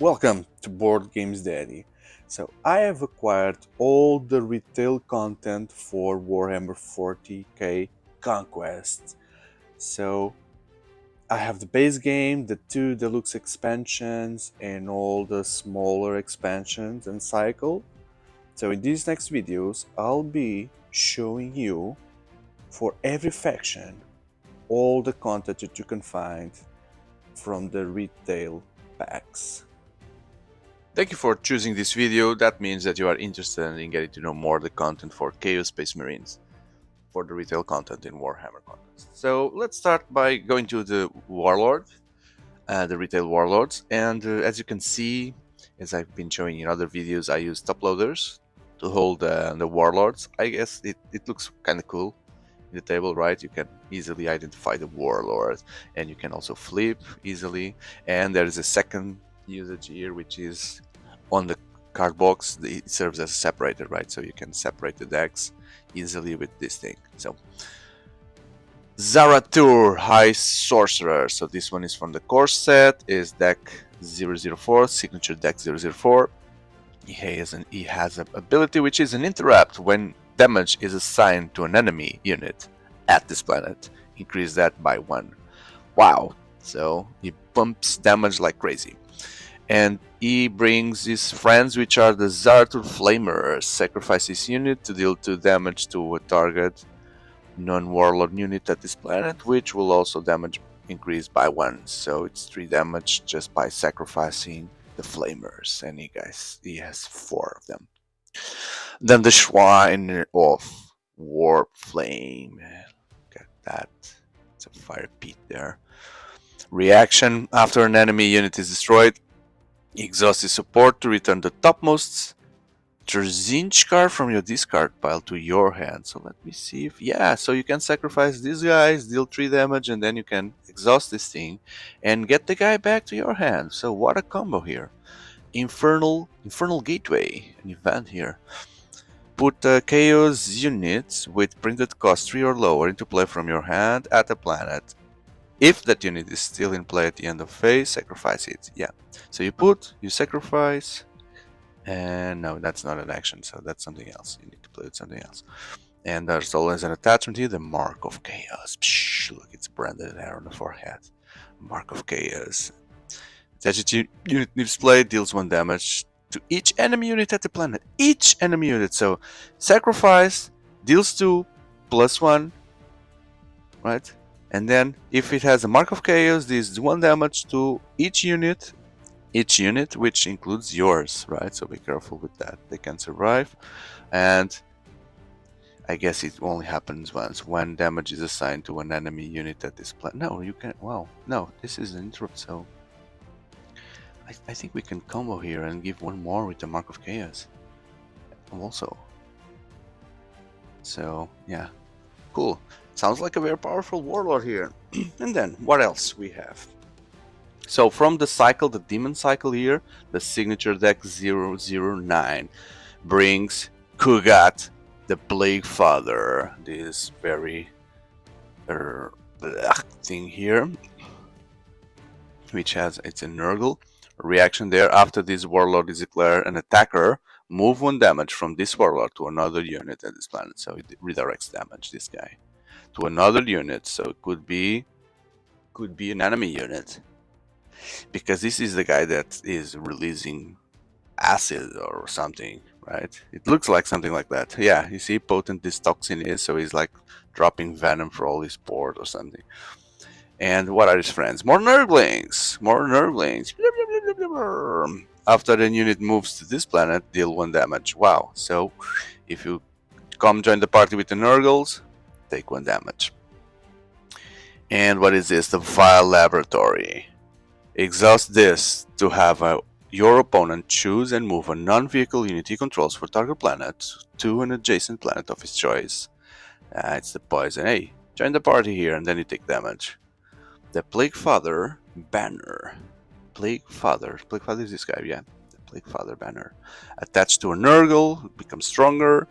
Welcome to Board Games Daddy. So I have acquired all the retail content for Warhammer 40k Conquest. So I have the base game, the two deluxe expansions, and all the smaller expansions and cycle. So in these next videos, I'll be showing you for every faction all the content that you can find from the retail packs. Thank you for choosing this video. That means that you are interested in getting to know more the content for Chaos Space Marines, for the retail content in Warhammer Conquest. So let's start by going to the Warlord, the retail Warlords, and as you can see, as I've been showing in other videos, I use top loaders to hold the Warlords. I guess it looks kind of cool in the table, right? You can easily identify the Warlord, and you can also flip easily. And there is a second usage here, which is on the card box. It serves as a separator, right? So you can separate the decks easily with this thing. So Zarathur High Sorcerer. So this one is from the core set, is deck 004, signature deck 004. He has an ability which is an interrupt. When damage is assigned to an enemy unit at this planet, increase that by 1. Wow, so he bumps damage like crazy. And he brings his friends, which are the Zarathur Flamers. Sacrifice this unit to deal 2 damage to a target non-warlord unit at this planet, which will also damage increase by 1. So it's 3 damage just by sacrificing the Flamers, and he has 4 of them. Then the Shrine of Warp Flame. Look at that. It's a fire pit there. Reaction: after an enemy unit is destroyed, exhaust his support to return the topmost Terzinch card from your discard pile to your hand. So let me see if... yeah, so you can sacrifice these guys, deal 3 damage, and then you can exhaust this thing and get the guy back to your hand. So what a combo here. Infernal Gateway, an event here. Put Chaos units with printed cost 3 or lower into play from your hand at a planet. If that unit is still in play at the end of phase, sacrifice it. Yeah. So you sacrifice, and no, that's not an action, so that's something else. You need to play with something else. And there's always an attachment here, the Mark of Chaos. Psh, look, it's branded there on the forehead. Mark of Chaos. Attached unit leaves play, deals 1 damage to each enemy unit at the planet. Each enemy unit. So sacrifice, deals 2, plus 1, right? And then if it has a Mark of Chaos, deals 1 damage to each unit, which includes yours, right? So be careful with that. They can survive. And I guess it only happens once. 1 damage is assigned to an enemy unit at this planet. No, you can... wow. No, this is an interrupt, so... I think we can combo here and give 1 more with the Mark of Chaos. Also. So, yeah. Cool. Sounds like a very powerful warlord here. And then, what else we have? So from the cycle, the demon cycle here, the signature deck 009 brings Kugat, the Plague Father. This very thing here, which has, it's a Nurgle. Reaction there: after this warlord is declared an attacker, move 1 damage from this warlord to another unit at this planet. So it redirects damage, this guy, to another unit. So it could be an enemy unit, because this is the guy that is releasing acid or something, right? It looks like something like that. Yeah, you see potent this toxin is, so he's like dropping venom for all his port or something. And what are his friends? More Nurglings! More Nurglings! After the unit moves to this planet, deal 1 damage. Wow, so if you come join the party with the Nurgles, take 1 damage. And what is this? The Vile Laboratory. Exhaust this to have your opponent choose and move a non-vehicle unit he controls for target planet to an adjacent planet of his choice. It's the poison. Hey, join the party here, and then you take damage. The Plague Father banner. Plague Father is this guy, yeah. The Plague Father banner. Attached to a Nurgle, becomes stronger.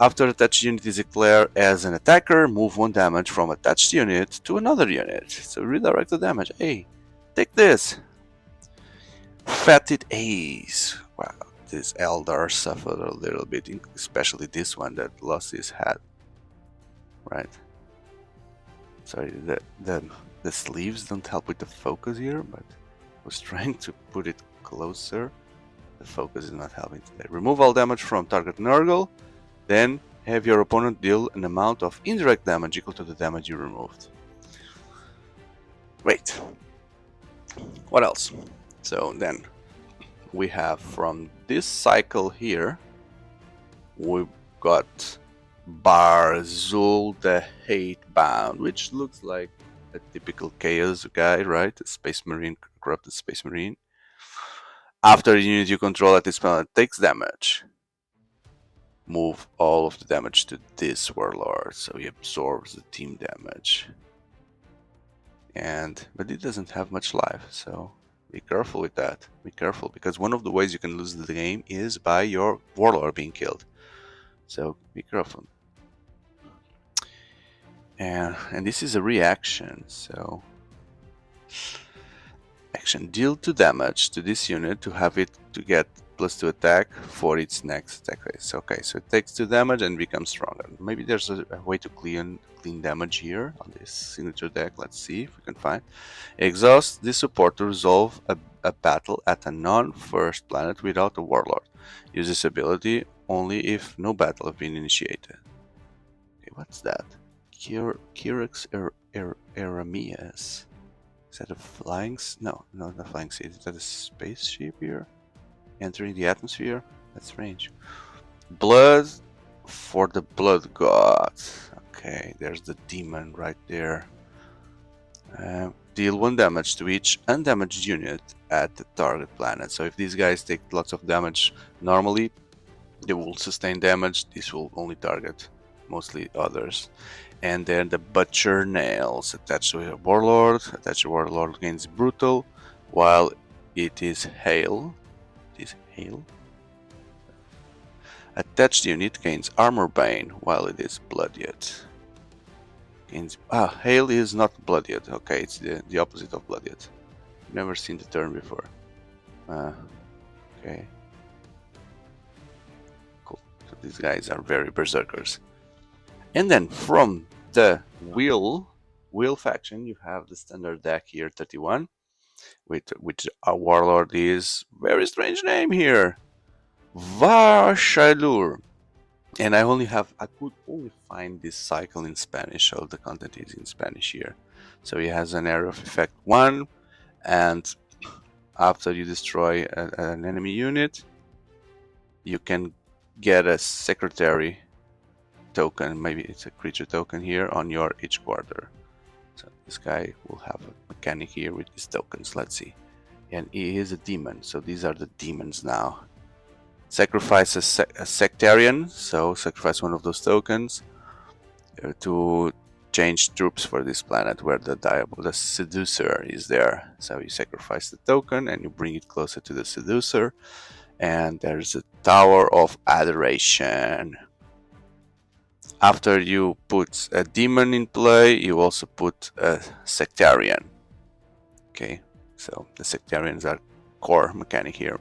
After attached unit is declared as an attacker, move 1 damage from attached unit to another unit. So redirect the damage. Hey, take this. Fatted Ace. Wow, this Eldar suffered a little bit, especially this one that lost his hat. Right. Sorry, the sleeves don't help with the focus here, but I was trying to put it closer. The focus is not helping today. Remove all damage from target Nurgle, then have your opponent deal an amount of indirect damage equal to the damage you removed. Wait. What else? So then we have from this cycle here, we've got Barzul the Hatebound, which looks like a typical Chaos guy, right? A Space Marine, corrupted Space Marine. After the unit you control at this planet takes damage, move all of the damage to this Warlord, so he absorbs the team damage. But it doesn't have much life, so be careful with that. Be careful, because one of the ways you can lose the game is by your Warlord being killed. So be careful. And this is a reaction, so action, deal 2 damage to this unit to have it to get +2 attack for its next attack phase. Okay, so it takes 2 damage and becomes stronger. Maybe there's a way to clean damage here on this signature deck. Let's see if we can find. Exhaust this support to resolve a battle at a non-first planet without a Warlord. Use this ability only if no battle has been initiated. Okay, what's that? Kyrix Eramias. Is that a flying... No, not a flying seed. Is that a spaceship here? Entering the atmosphere? That's strange. Blood for the Blood God. Okay, there's the demon right there. Deal 1 damage to each undamaged unit at the target planet. So if these guys take lots of damage normally, they will sustain damage. This will only target mostly others. And then the Butcher Nails attached to a Warlord. Attached to Warlord gains Brutal, while it is Hail. It is Hail. Attached unit gains Armor Bane, while it is Bloodied. Gains Hail is not Bloodied. Okay, it's the opposite of Bloodied. Never seen the term before. Okay. Cool. So these guys are very berserkers. And then from the wheel faction, you have the standard deck here, 31, which our Warlord is very strange name here, Varshalur. And I could only find this cycle in Spanish, so the content is in Spanish here. So he has an area of effect 1, and after you destroy an enemy unit, you can get a secretary token, maybe it's a creature token here on your each quarter. So this guy will have a mechanic here with his tokens. Let's see. And he is a demon, so these are the demons now. Sacrifice a sectarian, so sacrifice one of those tokens to change troops for this planet where the seducer is there. So you sacrifice the token and you bring it closer to the seducer, and there's a Tower of Adoration. After you put a demon in play, you also put a sectarian. Okay, so the sectarians are core mechanic here.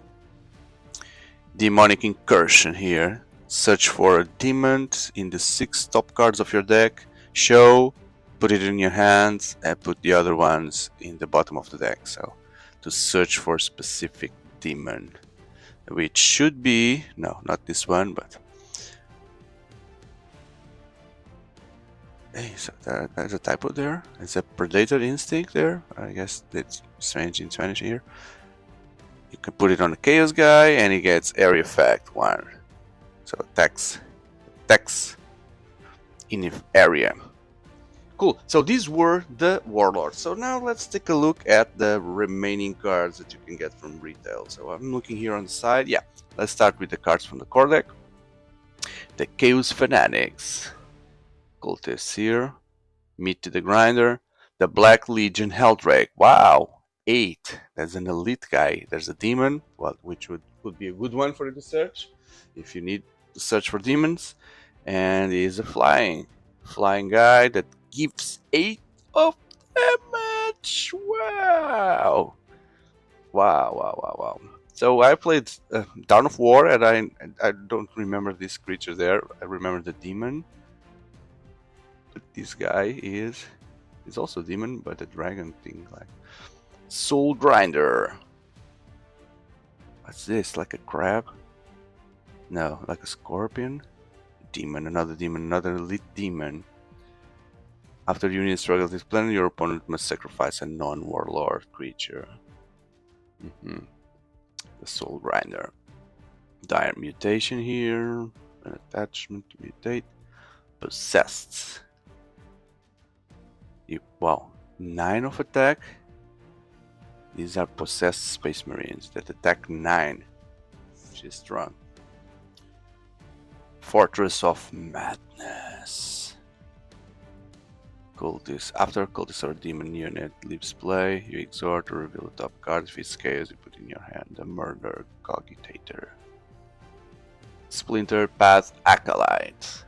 Demonic Incursion here. Search for a demon in the 6 top cards of your deck. Show, put it in your hands, and put the other ones in the bottom of the deck. So to search for a specific demon, which should be, no, not this one, but hey, so there's a typo there. It's a Predator Instinct there. I guess it's strange in Spanish here. You can put it on a Chaos guy and he gets Area Effect 1. So attacks in area. Cool, so these were the Warlords. So now let's take a look at the remaining cards that you can get from retail. So I'm looking here on the side. Yeah, let's start with the cards from the core deck. The Chaos Fanatics. Cultists here. Meat to the Grinder. The Black Legion Helldrake. Wow, 8. That's an elite guy. There's a demon, well, which would be a good one for you to search if you need to search for demons. And he's a flying guy that gives 8 of damage. Wow. Wow, wow, wow, wow. So I played Dawn of War, and I don't remember this creature there. I remember the demon. But this guy is also a demon, but a dragon thing, like Soul Grinder. What's this? Like a crab? No, like a scorpion. Demon, another elite demon. After the unit struggles this planet, your opponent must sacrifice a non-warlord creature. The Soul Grinder. Dire mutation here. An attachment to mutate. Possessed. Wow. 9 of attack. These are possessed Space Marines that attack 9, which is strong. Fortress of Madness. Cultist. After a cultist or demon unit leaves play, you exhort or reveal a top card. If it's chaos, you put in your hand the Murder Cogitator. Splinter Path Acolyte.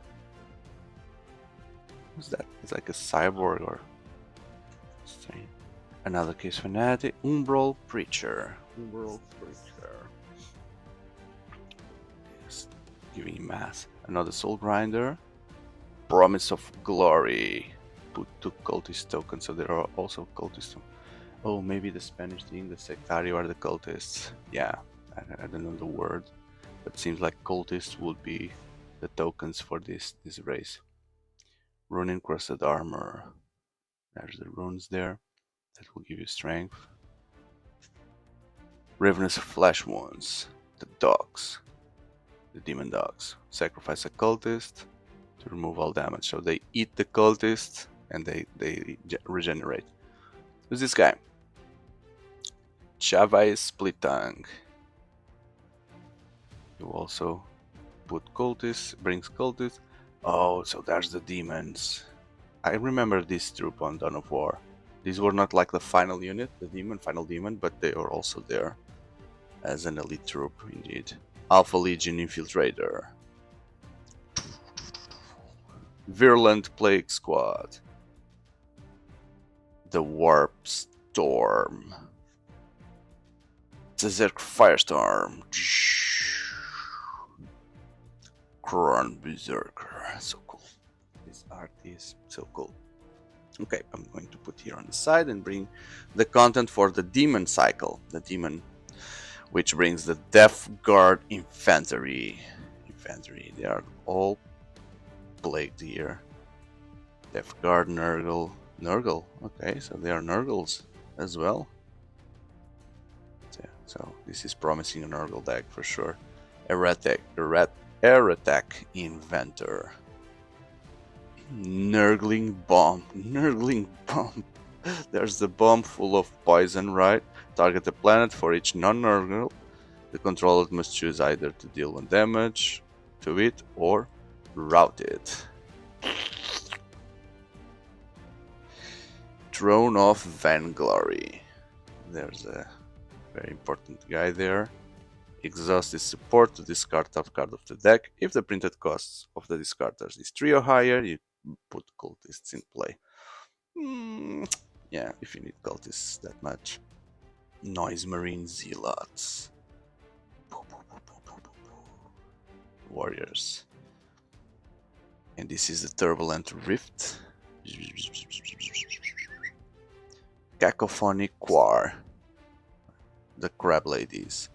What's that? It's like a cyborg or something. Another case fanatic. Umbral Preacher. Yes, giving you mass. Another Soul Grinder. Promise of Glory. Put 2 cultist tokens, so there are also cultists. Oh, maybe the Spanish thing, the Sectario are the cultists. Yeah, I don't know the word, but it seems like cultists would be the tokens for this race. Runin Crusted Armor. There's the runes there. That will give you strength. Ravenous Flesh Wounds. The dogs. The demon dogs. Sacrifice a cultist to remove all damage. So they eat the cultist and they regenerate. Who's this guy? Chavai Split Tongue. You also put cultists, brings cultists. Oh, so there's the demons. I remember this troop on Dawn of War. These were not like the final unit, the final demon, but they are also there as an elite troop, indeed. Alpha Legion Infiltrator. Virulent Plague Squad. The Warp Storm. Berserk Firestorm. Kron Berserker. So cool. This art is so cool. Okay, I'm going to put here on the side and bring the content for the demon cycle. The demon, which brings the Death Guard Infantry. They are all plagued here. Death Guard Nurgle. Okay, so they are Nurgles as well. So this is promising a Nurgle deck for sure. Air Attack Inventor. Nurgling Bomb. There's the bomb full of poison, right? Target a planet. For each non-Nurgle, the controller must choose either to deal 1 damage to it or route it. Throne of Vainglory. There's a very important guy there. Exhaust is support to discard top card of the deck. If the printed costs of the discarders is 3 or higher, you put cultists in play. Yeah, if you need cultists that much. Noise Marine Zealots. Warriors. And this is the Turbulent Rift. Cacophonic Quar. The Crab Ladies.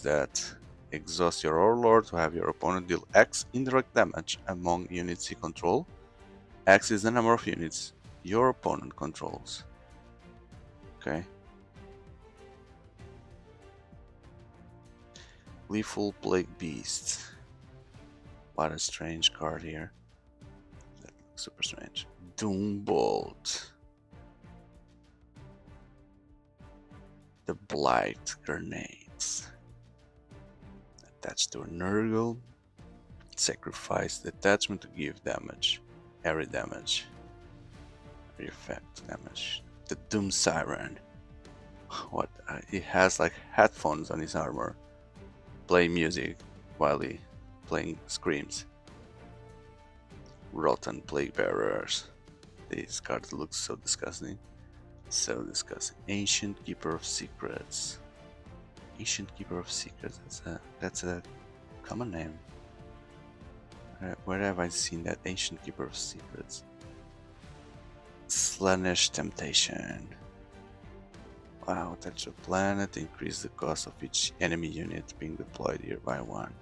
That exhaust your Warlord to have your opponent deal X indirect damage among units you control. X is the number of units your opponent controls. Okay. Lethal Plague Beast. What a strange card here. That looks super strange. Doombolt. The Blight Grenades. Attached to a Nurgle. Sacrifice the attachment to give damage. Area damage. Area effect damage. The Doom Siren. What? He has like headphones on his armor. Play music while he playing screams. Rotten Plague Bearers. This card looks so disgusting. So discussing Ancient Keeper of Secrets. Ancient Keeper of Secrets. That's a common name. Where have I seen that? Ancient Keeper of Secrets. Slaanesh Temptation. Wow, touch a planet, increase the cost of each enemy unit being deployed here by 1.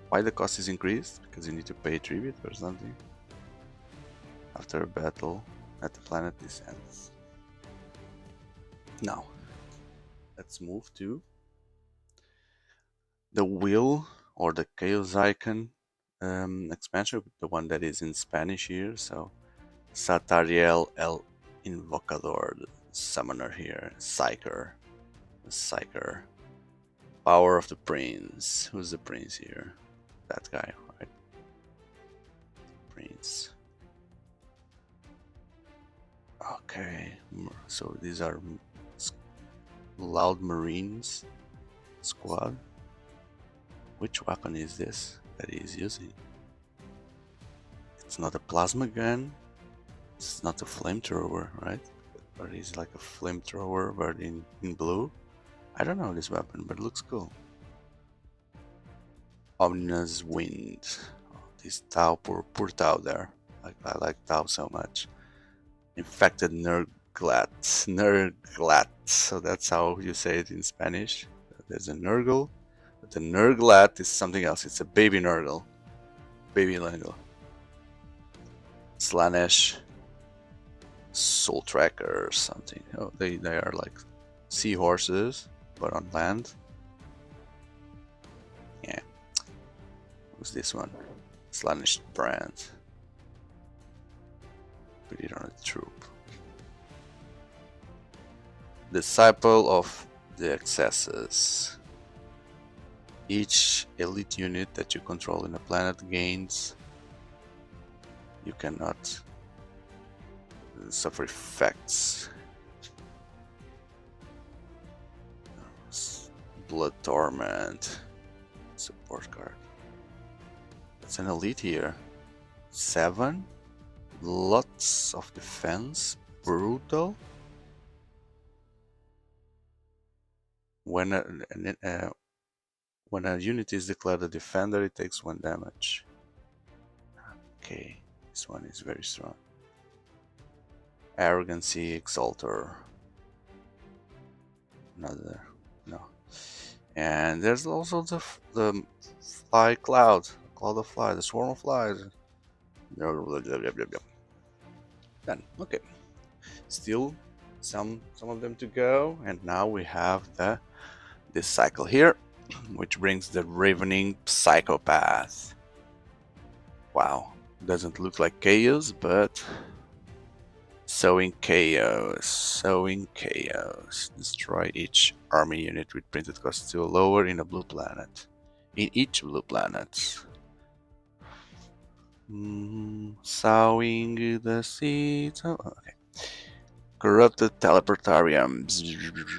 Why the cost is increased? Because you need to pay tribute or something? After a battle at the planet descends. Now, let's move to the Will or the Chaos Icon expansion, the one that is in Spanish here. So, Satariel el Invocador, the summoner here, Psyker. The Psyker. Power of the Prince. Who's the Prince here? That guy, right? Prince. Okay, so these are Loud Marines squad. Which weapon is this that he is using? It's not a plasma gun. It's not a flamethrower, right? Or is like a flamethrower but in blue? I don't know this weapon, but it looks cool. Ominous Wind. Oh, this Tau, poor Tau there. I like Tau so much. Infected Nurglat. Nurglat. So that's how you say it in Spanish. There's a Nurgle. But the Nurglat is something else. It's a baby Nurgle. Baby Nurgle. Slaanesh. Soul Tracker or something. Oh, they are like seahorses, but on land. Yeah. Who's this one? Slaanesh Brand. Put it on a troop. Disciple of the Excesses. Each elite unit that you control in a planet gains. You cannot suffer effects. Blood Torment. Support card. It's an elite here. 7. Lots of defense. Brutal. When a unit is declared a defender, it takes 1 damage. Okay, this one is very strong. Arrogancy Exalter. Another, no. And there's also the Fly Cloud of Fly, the Swarm of Flies. Done. Okay. Still some of them to go, and now we have this cycle here, which brings the Ravening Psychopath. Wow, doesn't look like chaos, but sowing chaos. Destroy each army unit with printed cost 2 or lower in a blue planet. In each blue planet. Sowing the seeds. Oh, okay. Corrupted Teleportariums.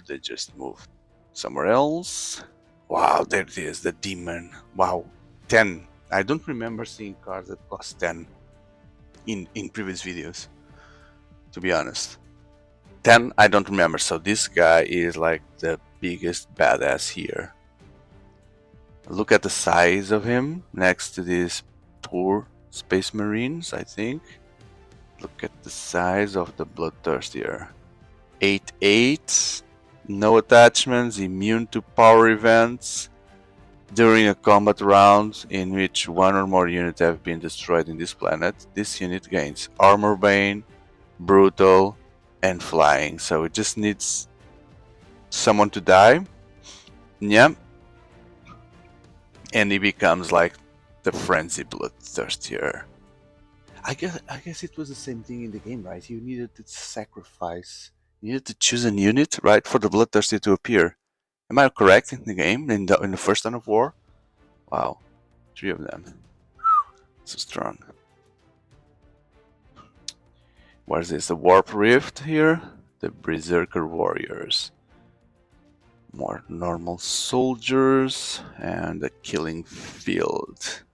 They just moved somewhere else. Wow, there it is, the demon. Wow, 10. I don't remember seeing cards that cost 10 in previous videos, to be honest. 10, I don't remember, so this guy is like the biggest badass here. Look at the size of him next to these poor Space Marines, I think. Look at the size of the Bloodthirstier. 8/8, no attachments, immune to power events. During a combat round in which 1 or more units have been destroyed in this planet, this unit gains Armor Bane, Brutal, and Flying. So it just needs someone to die. Yeah. And he becomes like the Frenzy Bloodthirstier. I guess it was the same thing in the game, right? You needed to sacrifice. You needed to choose a unit, right, for the Bloodthirsty to appear. Am I correct in the game, in the first Dawn of War? Wow, 3 of them. So strong. What is this? The Warp Rift here? The Berserker Warriors. More normal soldiers and the Killing Field.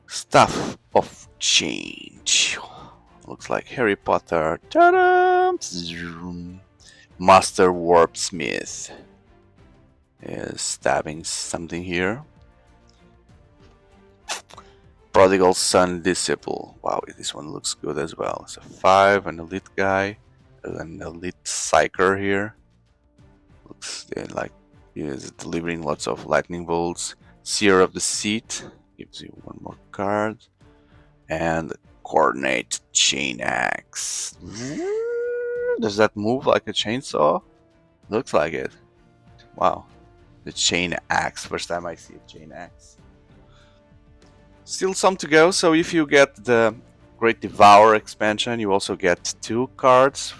Staff of Change. looks like Harry Potter. Ta-da! Master Warpsmith is stabbing something here. Prodigal Son Disciple. Wow, this one looks good as well. It's a 5, an elite guy, an elite psyker here. Looks like he is delivering lots of lightning bolts. Seer of the Seat gives you one more card. And Coordinate Chain Axe. Does that move like a chainsaw? Looks like it. Wow. The Chain Axe. First time I see a Chain Axe. Still some to go, so if you get the Great Devour expansion, you also get two types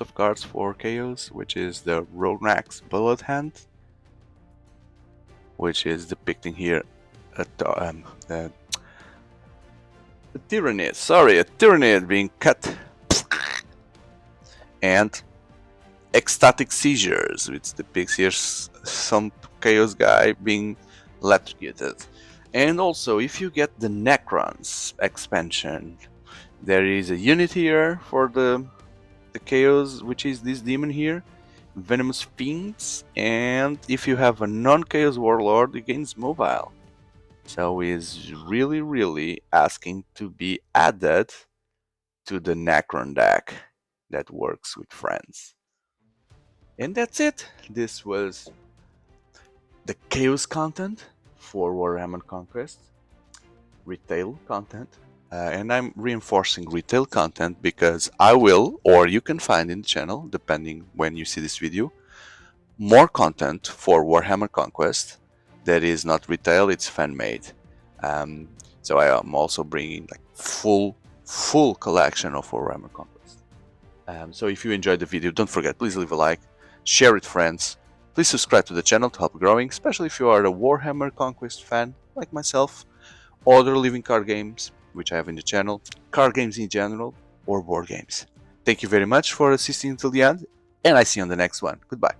of cards for Chaos, which is the Ronax Bullet Hand, which is depicting here a Tyrannid being cut, and Ecstatic Seizures, which depicts here some Chaos guy being electrocuted. And also, if you get the Necrons expansion, there is a unit here for the Chaos, which is this demon here, Venomous Fiends, and if you have a non-Chaos Warlord, it gains mobile. So he's really asking to be added to the Necron deck that works with friends. And that's it. This was the Chaos content for Warhammer Conquest, retail content, and I'm reinforcing retail content because I will, or you can find in the channel, depending when you see this video, more content for Warhammer Conquest that is not retail, it's fan-made. So I am also bringing like full collection of Warhammer Conquest. So if you enjoyed the video, don't forget, please leave a like, share with friends. Please subscribe to the channel to help growing, especially if you are a Warhammer Conquest fan like myself, other living card games, which I have in the channel, card games in general, or board games. Thank you very much for assisting until the end, and I see you on the next one. Goodbye.